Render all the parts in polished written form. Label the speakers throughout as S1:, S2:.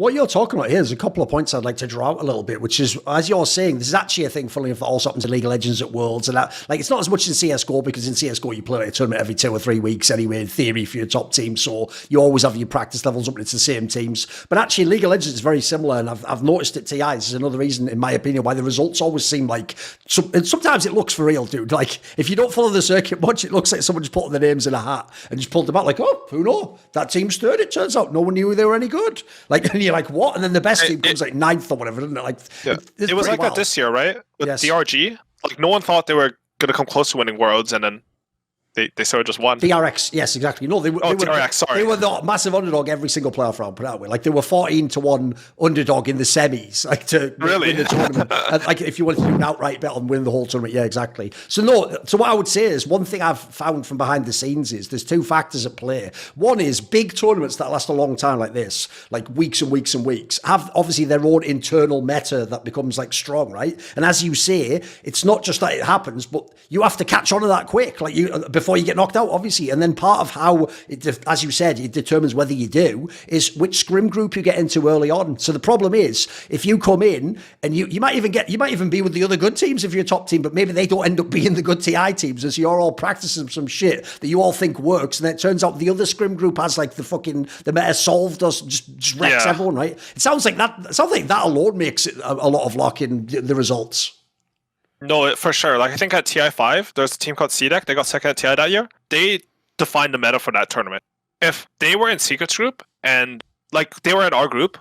S1: What you're talking about here, there's a couple of points I'd like to draw out a little bit, which is, as you're saying, this is actually a thing, funnily enough, that also happens in League of Legends at Worlds. And that, like, it's not as much in CSGO, because in CSGO you play a tournament every 2 or 3 weeks anyway, in theory, for your top team. So you always have your practice levels up and it's the same teams. But actually, League of Legends is very similar. And I've noticed at TI, this is another reason, in my opinion, why the results always seem like, and sometimes it looks for real, dude. Like, if you don't follow the circuit much, it looks like someone just put their names in a hat and just pulled them out, like, oh, who knows? That team's third, it turns out. No one knew they were any good. Like, and you're like, what? And then the best team comes like 9th or whatever, isn't it? Like,
S2: it was like that this year, right? With DRG, like no one thought they were going to come close to winning Worlds, and then they sort of just won.
S1: DRX, yes, exactly. No, they
S2: DRX, sorry.
S1: They were the massive underdog every single playoff round, put it that way. Like, they were 14-1 underdog in the semis, like, to win the tournament. And, like, if you wanted to do an outright bet on win the whole tournament, yeah, exactly. So what I would say is, one thing I've found from behind the scenes is there's 2 factors at play. One is big tournaments that last a long time like this, like weeks and weeks and weeks, have obviously their own internal meta that becomes like strong, right? And as you say, it's not just that it happens, but you have to catch on to that quick, like before you get knocked out, obviously. And then part of how, as you said, it determines whether you do, is which scrim group you get into early on. So the problem is, if you come in and you might even be with the other good teams if you're a top team, but maybe they don't end up being the good TI teams, as you're all practicing some shit that you all think works, and then it turns out the other scrim group has like the meta solved, or just wrecks everyone, right? It sounds like that alone makes it a lot of luck in the results.
S2: No, for sure. Like, I think at TI5, there's a team called CDEC. They got second at TI that year. They defined the meta for that tournament. If they were in Secret's group, and like they were in our group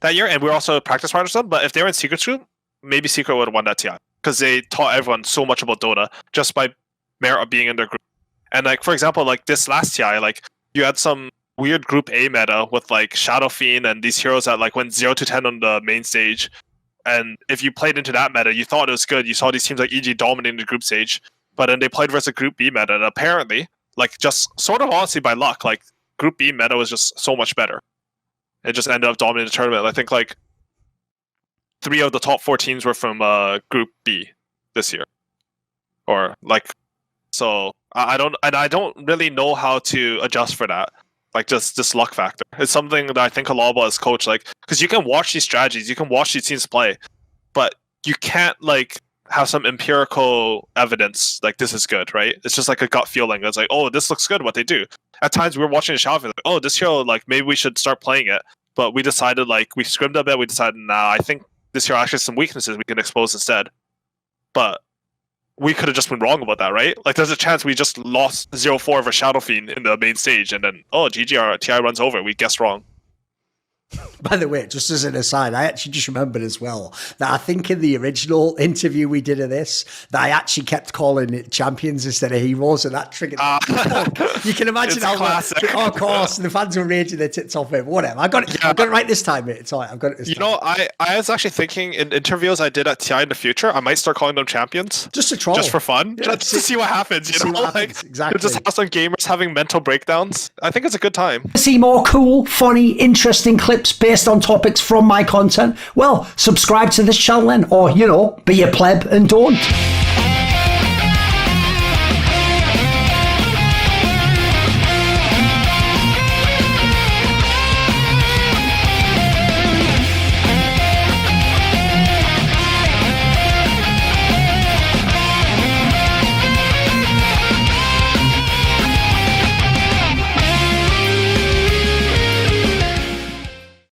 S2: that year, and we were also practice partners with them, but if they were in Secret's group, maybe Secret would have won that TI, because they taught everyone so much about Dota just by merit of being in their group. And like, for example, like this last TI, like you had some weird group A meta with like Shadow Fiend and these heroes that like went 0-10 on the main stage. And if you played into that meta, you thought it was good. You saw these teams like EG dominating the group stage, but then they played versus a Group B meta, and apparently, like, just sort of honestly by luck, like Group B meta was just so much better. It just ended up dominating the tournament. I think like 3 of the top 4 teams were from Group B this year, or like, so I don't really know how to adjust for that. Like, just this luck factor. It's something that I think a lot about as coach, like, because you can watch these strategies, you can watch these teams play, but you can't like have some empirical evidence like this is good, right? It's just like a gut feeling. It's like, oh, this looks good, what they do. At times we were watching the Shadow, like, oh, this hero, like maybe we should start playing it. But we decided, like, we scrimmed a bit, we decided, nah, I think this hero actually has some weaknesses we can expose instead. But we could have just been wrong about that, right? Like, there's a chance we just lost 0-4 of a Shadow Fiend in the main stage, and then, oh, GG, our TI runs over. We guessed wrong.
S1: By the way, just as an aside, I actually just remembered as well that I think in the original interview we did of this, that I actually kept calling it champions instead of heroes, and that triggered. You can imagine how classic. Oh, of course, the fans were raging their tits off it. Whatever, I got it right this time, mate. It's all right. I've got it this time.
S2: You know, I was actually thinking in interviews I did at TI in the future, I might start calling them champions.
S1: Just to troll.
S2: Just for fun. Just to see what happens, you know? Like,
S1: exactly.
S2: Just have some gamers having mental breakdowns. I think it's a good time.
S1: See more cool, funny, interesting clips based on topics from my content? Well, subscribe to this channel then, or, you know, be a pleb and don't.